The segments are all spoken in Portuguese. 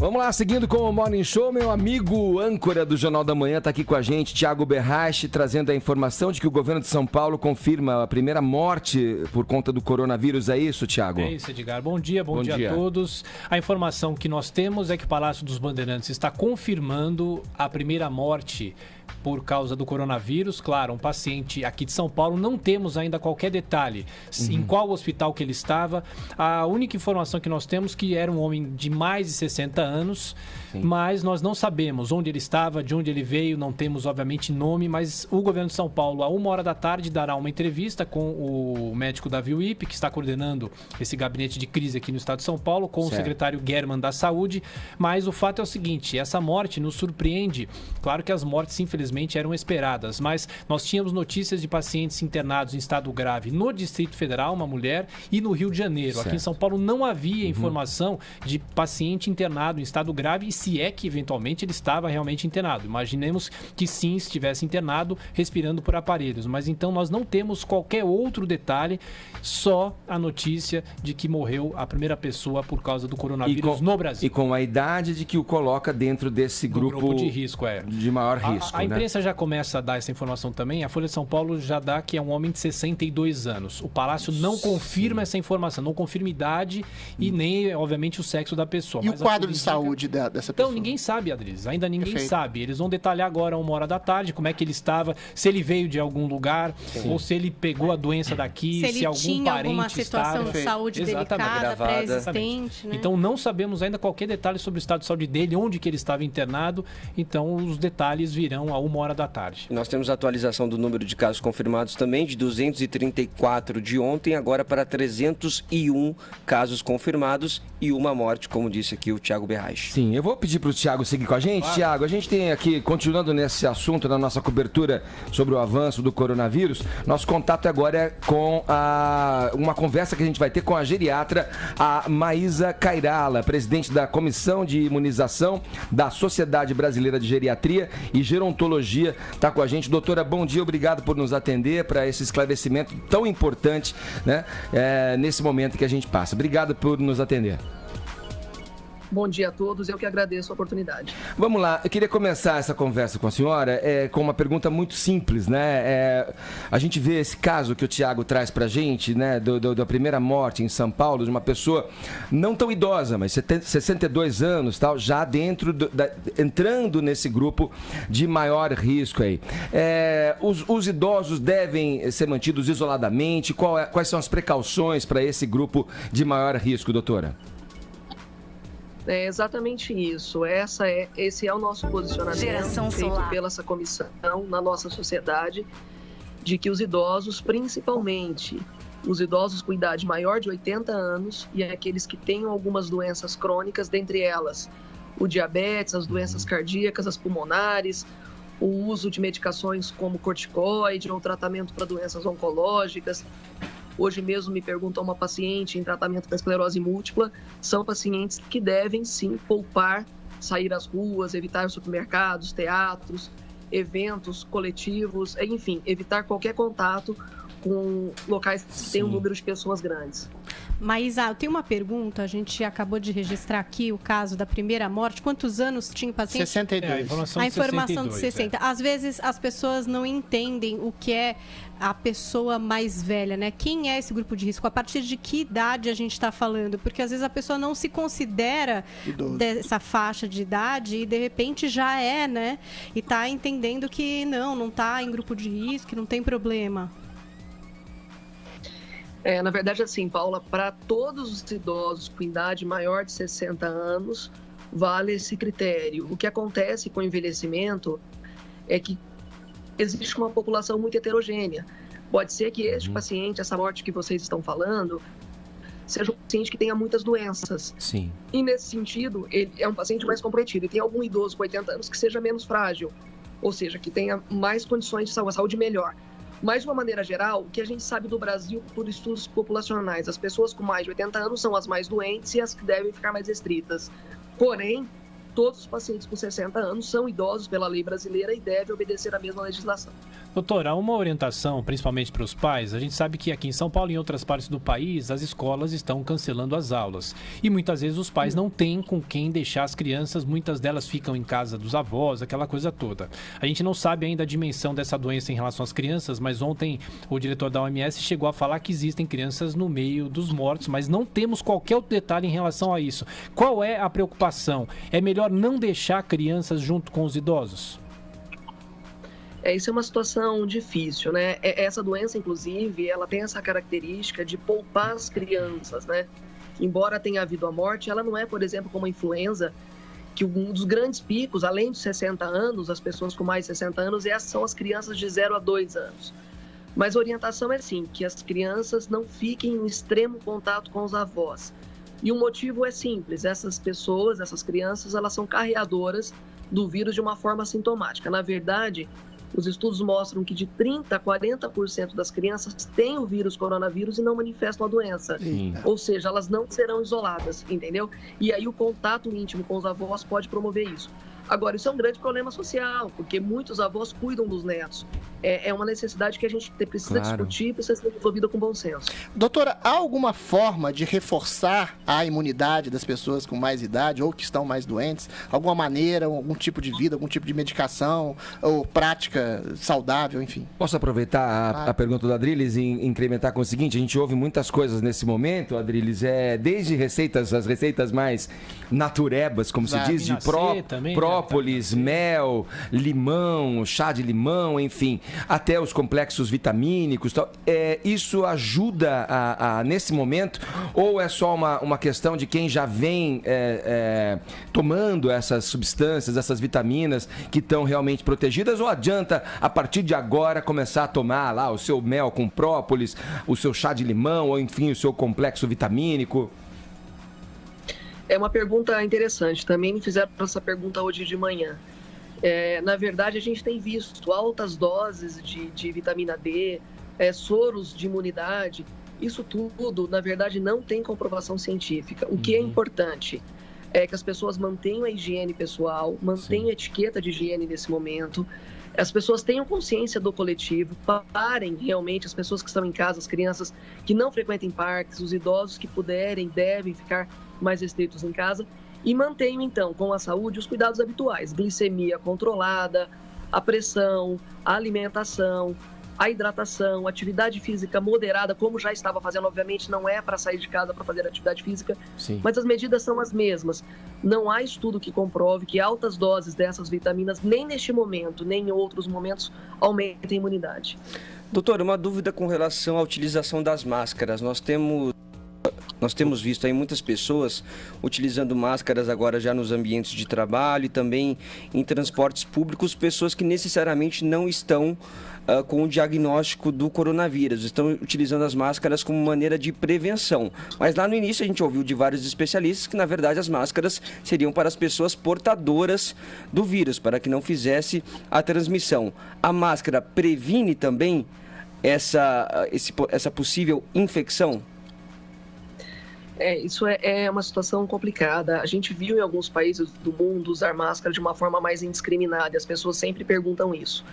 Vamos lá, seguindo com o Morning Show, meu amigo âncora do Jornal da Manhã está aqui com a gente, Thiago Berrache, trazendo a informação de que o governo de São Paulo confirma a primeira morte por conta do coronavírus. É isso, Thiago? É isso, Edgar. Bom dia a todos. A informação que nós temos é que o Palácio dos Bandeirantes está confirmando a primeira morte por causa do coronavírus. Claro, um paciente aqui de São Paulo, não temos ainda qualquer detalhe em qual hospital que ele estava. A única informação que nós temos é que era um homem de mais de 60 anos, mas nós não sabemos onde ele estava, de onde ele veio, não temos obviamente nome, mas o governo de São Paulo, a 13h, dará uma entrevista com o médico Davi Wipp, que está coordenando esse gabinete de crise aqui no estado de São Paulo, com o secretário German da Saúde, mas o fato é o seguinte, essa morte nos surpreende. Claro que as mortes, infelizmente, eram esperadas, mas nós tínhamos notícias de pacientes internados em estado grave no Distrito Federal, uma mulher, e no Rio de Janeiro. Aqui em São Paulo não havia informação de paciente internado em estado grave, e se é que eventualmente ele estava realmente internado. Imaginemos que sim, estivesse internado, respirando por aparelhos, mas então nós não temos qualquer outro detalhe, só a notícia de que morreu a primeira pessoa por causa do coronavírus no Brasil. E com a idade de que o coloca dentro desse grupo de risco, de maior risco. A imprensa já começa a dar essa informação também. A Folha de São Paulo já dá que é um homem de 62 anos. O Palácio não confirma essa informação, não confirma idade e nem, obviamente, o sexo da pessoa. E o quadro de saúde dessa pessoa? Então, ninguém sabe, Adriles. Ainda ninguém sabe. Eles vão detalhar agora, 13h, como é que ele estava, se ele veio de algum lugar, ou se ele pegou a doença daqui, se algum tinha parente alguma situação estava... de saúde delicada, pré-existente, né? Então, não sabemos ainda qualquer detalhe sobre o estado de saúde dele, onde que ele estava internado. Então, os detalhes virão a 13h. Nós temos a atualização do número de casos confirmados também, de 234 de ontem, agora para 301 casos confirmados e uma morte, como disse aqui o Thiago Berrache. Sim, eu vou pedir para o Thiago seguir com a gente. Claro. Thiago, a gente tem aqui, continuando nesse assunto, na nossa cobertura sobre o avanço do coronavírus, nosso contato agora é com uma conversa que a gente vai ter com a geriatra, a Maísa Cairala, presidente da Comissão de Imunização da Sociedade Brasileira de Geriatria e Gerontologia, está com a gente. Doutora, bom dia, obrigado por nos atender, para esse esclarecimento tão importante, né, nesse momento que a gente passa. Obrigado por nos atender. Bom dia a todos, eu que agradeço a oportunidade. Vamos lá, eu queria começar essa conversa com a senhora com uma pergunta muito simples, né? A gente vê esse caso que o Thiago traz pra gente, né, da primeira morte em São Paulo, de uma pessoa não tão idosa, mas 62 anos, tal, já entrando nesse grupo de maior risco aí. Os idosos devem ser mantidos isoladamente? Quais são as precauções para esse grupo de maior risco, doutora? É exatamente isso. Esse é o nosso posicionamento feito pela essa comissão na nossa sociedade, de que os idosos, principalmente os idosos com idade maior de 80 anos e aqueles que tenham algumas doenças crônicas, dentre elas o diabetes, as doenças cardíacas, as pulmonares, o uso de medicações como corticoide ou tratamento para doenças oncológicas. Hoje mesmo me perguntou uma paciente em tratamento para esclerose múltipla, são pacientes que devem sim poupar, sair às ruas, evitar supermercados, teatros, eventos coletivos, enfim, evitar qualquer contato com locais que tenham um número de pessoas grandes. Maísa, eu tenho uma pergunta, a gente acabou de registrar aqui o caso da primeira morte. Quantos anos tinha o paciente? 62. A informação de 60. Às vezes as pessoas não entendem o que é a pessoa mais velha, né? Quem é esse grupo de risco? A partir de que idade a gente está falando? Porque às vezes a pessoa não se considera dessa faixa de idade e de repente já é, né? E está entendendo que não está em grupo de risco, que não tem problema. Na verdade, assim, Paula, para todos os idosos com idade maior de 60 anos, vale esse critério. O que acontece com o envelhecimento é que existe uma população muito heterogênea. Pode ser que este paciente, essa morte que vocês estão falando, seja um paciente que tenha muitas doenças. Sim. E nesse sentido, ele é um paciente mais comprometido. E tem algum idoso com 80 anos que seja menos frágil, ou seja, que tenha mais condições de saúde melhor. Mas, de uma maneira geral, o que a gente sabe do Brasil por estudos populacionais, as pessoas com mais de 80 anos são as mais doentes e as que devem ficar mais restritas. Porém, todos os pacientes com 60 anos são idosos pela lei brasileira e devem obedecer à mesma legislação. Doutora, uma orientação, principalmente para os pais, a gente sabe que aqui em São Paulo e em outras partes do país, as escolas estão cancelando as aulas. E muitas vezes os pais não têm com quem deixar as crianças, muitas delas ficam em casa dos avós, aquela coisa toda. A gente não sabe ainda a dimensão dessa doença em relação às crianças, mas ontem o diretor da OMS chegou a falar que existem crianças no meio dos mortos, mas não temos qualquer outro detalhe em relação a isso. Qual é a preocupação? É melhor não deixar crianças junto com os idosos? Isso é uma situação difícil, né? Essa doença, inclusive, ela tem essa característica de poupar as crianças, né? Embora tenha havido a morte, ela não é, por exemplo, como a influenza, que um dos grandes picos, além dos 60 anos, as pessoas com mais de 60 anos, são as crianças de 0 a 2 anos. Mas a orientação é sim, que as crianças não fiquem em extremo contato com os avós. E o motivo é simples, essas pessoas, essas crianças, elas são carreadoras do vírus de uma forma sintomática. Na verdade, os estudos mostram que de 30% a 40% das crianças têm o vírus coronavírus e não manifestam a doença. Sim. Ou seja, elas não serão isoladas, entendeu? E aí o contato íntimo com os avós pode promover isso. Agora, isso é um grande problema social, porque muitos avós cuidam dos netos. É uma necessidade que a gente precisa discutir e precisa ser resolvida com bom senso. Doutora, há alguma forma de reforçar a imunidade das pessoas com mais idade ou que estão mais doentes? Alguma maneira, algum tipo de vida, algum tipo de medicação ou prática saudável, enfim? Posso aproveitar a pergunta do Adriles e incrementar com o seguinte? A gente ouve muitas coisas nesse momento, Adriles, desde as receitas mais naturebas, como se diz, de própolis, mel, limão, chá de limão, enfim, até os complexos vitamínicos. Isso ajuda nesse momento ou é só uma questão de quem já vem tomando essas substâncias, essas vitaminas que estão realmente protegidas, ou adianta a partir de agora começar a tomar lá o seu mel com própolis, o seu chá de limão ou enfim o seu complexo vitamínico? É uma pergunta interessante. Também me fizeram essa pergunta hoje de manhã. Na verdade, a gente tem visto altas doses de vitamina D, soros de imunidade. Isso tudo, na verdade, não tem comprovação científica. O que é importante é que as pessoas mantenham a higiene pessoal, mantenham a etiqueta de higiene nesse momento. As pessoas tenham consciência do coletivo, parem realmente as pessoas que estão em casa, as crianças que não frequentem parques, os idosos que puderem, devem ficar mais restritos em casa e mantenham então com a saúde os cuidados habituais, glicemia controlada, a pressão, a alimentação, a hidratação, atividade física moderada, como já estava fazendo, obviamente não é para sair de casa para fazer atividade física, mas as medidas são as mesmas. Não há estudo que comprove que altas doses dessas vitaminas, nem neste momento, nem em outros momentos, aumentem a imunidade. Doutor, uma dúvida com relação à utilização das máscaras. Nós temos visto aí muitas pessoas utilizando máscaras agora já nos ambientes de trabalho e também em transportes públicos, pessoas que necessariamente não estão com o diagnóstico do coronavírus, estão utilizando as máscaras como maneira de prevenção. Mas lá no início a gente ouviu de vários especialistas que na verdade as máscaras seriam para as pessoas portadoras do vírus, para que não fizesse a transmissão. A máscara previne também essa possível infecção? Isso é uma situação complicada. A gente viu em alguns países do mundo usar máscara de uma forma mais indiscriminada. As pessoas sempre perguntam isso.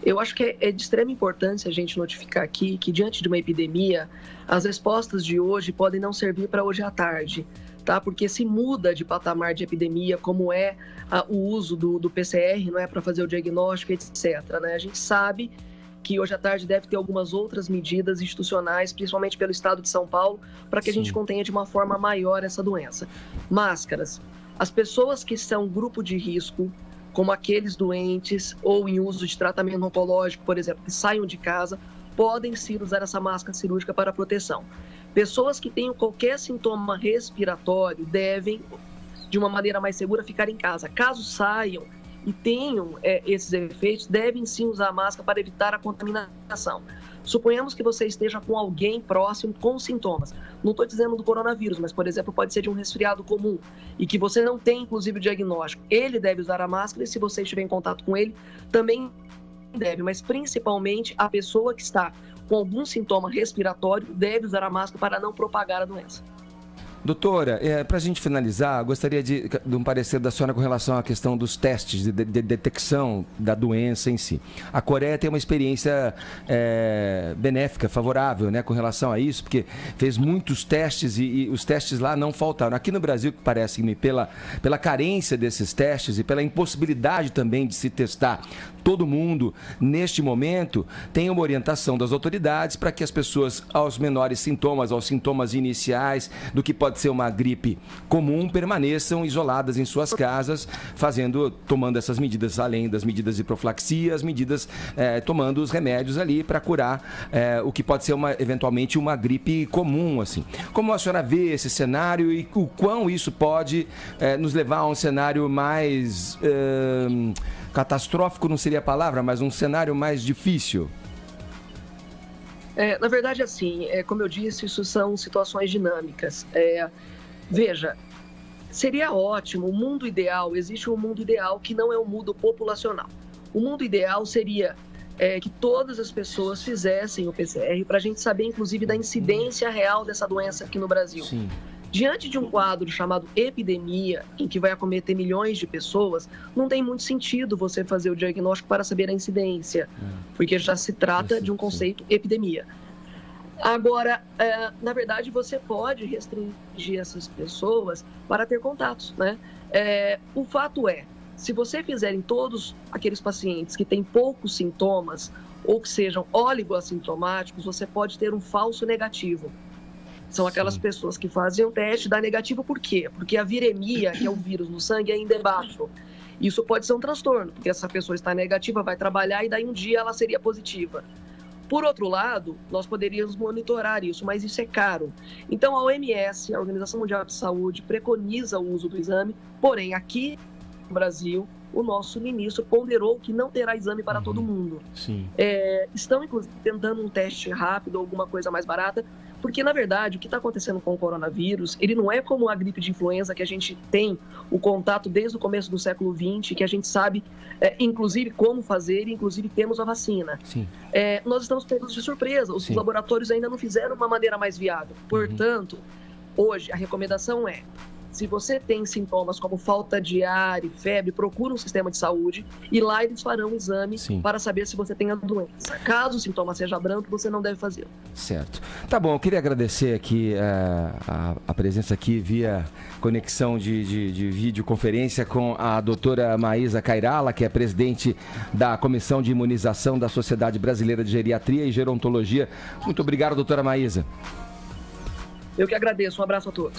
Eu acho que é de extrema importância a gente notificar aqui que, diante de uma epidemia, as respostas de hoje podem não servir para hoje à tarde, tá? Porque se muda de patamar de epidemia, como o uso do PCR, não é, para fazer o diagnóstico, etc., né? A gente sabe que hoje à tarde deve ter algumas outras medidas institucionais, principalmente pelo estado de São Paulo, para que a gente contenha de uma forma maior essa doença. Máscaras. As pessoas que são grupo de risco, como aqueles doentes ou em uso de tratamento oncológico, por exemplo, que saiam de casa, podem sim usar essa máscara cirúrgica para proteção. Pessoas que tenham qualquer sintoma respiratório devem, de uma maneira mais segura, ficar em casa. Caso saiam e tenham esses efeitos, devem sim usar a máscara para evitar a contaminação. Suponhamos que você esteja com alguém próximo com sintomas. Não estou dizendo do coronavírus, mas, por exemplo, pode ser de um resfriado comum e que você não tem, inclusive, o diagnóstico. Ele deve usar a máscara e, se você estiver em contato com ele, também deve. Mas, principalmente, a pessoa que está com algum sintoma respiratório deve usar a máscara para não propagar a doença. Doutora, para a gente finalizar, gostaria de um parecer da senhora com relação à questão dos testes de detecção da doença em si. A Coreia tem uma experiência benéfica, favorável, né, com relação a isso, porque fez muitos testes e os testes lá não faltaram. Aqui no Brasil, parece-me, pela carência desses testes e pela impossibilidade também de se testar todo mundo, neste momento, tem uma orientação das autoridades para que as pessoas, aos menores sintomas, aos sintomas iniciais do que pode ser uma gripe comum, permaneçam isoladas em suas casas, tomando essas medidas, além das medidas de profilaxia, as medidas, tomando os remédios ali para curar o que pode ser eventualmente uma gripe comum, assim. Como a senhora vê esse cenário e o quão isso pode nos levar a um cenário mais catastrófico, não seria a palavra, mas um cenário mais difícil? Na verdade, assim, como eu disse, isso são situações dinâmicas. Veja, seria ótimo, o mundo ideal, existe um mundo ideal que não é um mundo populacional. O mundo ideal seria que todas as pessoas fizessem o PCR para a gente saber, inclusive, da incidência real dessa doença aqui no Brasil. Sim. Diante de um quadro chamado epidemia, em que vai acometer milhões de pessoas, não tem muito sentido você fazer o diagnóstico para saber a incidência, porque já se trata de um conceito epidemia. Agora, na verdade, você pode restringir essas pessoas para ter contatos, né? O fato se você fizer em todos aqueles pacientes que têm poucos sintomas ou que sejam oligoassintomáticos, você pode ter um falso negativo. São aquelas pessoas que fazem o teste e dá negativo, por quê? Porque a viremia, que é o vírus no sangue, ainda é baixo. Isso pode ser um transtorno, porque essa pessoa está negativa, vai trabalhar e daí um dia ela seria positiva. Por outro lado, nós poderíamos monitorar isso, mas isso é caro. Então, a OMS, a Organização Mundial de Saúde, preconiza o uso do exame, porém, aqui no Brasil, o nosso ministro ponderou que não terá exame para todo mundo. Sim. Estão, inclusive, tentando um teste rápido, alguma coisa mais barata, porque, na verdade, o que está acontecendo com o coronavírus, ele não é como a gripe de influenza, que a gente tem o contato desde o começo do século XX, que a gente sabe, inclusive, como fazer, inclusive temos a vacina. Sim. Nós estamos pegos de surpresa, os laboratórios ainda não fizeram uma maneira mais viável. Portanto, hoje, a recomendação se você tem sintomas como falta de ar e febre, procura um sistema de saúde e lá eles farão um exame para saber se você tem a doença. Caso o sintoma seja branco, você não deve fazê-lo. Certo. Tá bom, eu queria agradecer aqui a presença aqui via conexão de videoconferência com a doutora Maísa Cairala, que é presidente da Comissão de Imunização da Sociedade Brasileira de Geriatria e Gerontologia. Muito obrigado, doutora Maísa. Eu que agradeço. Um abraço a todos.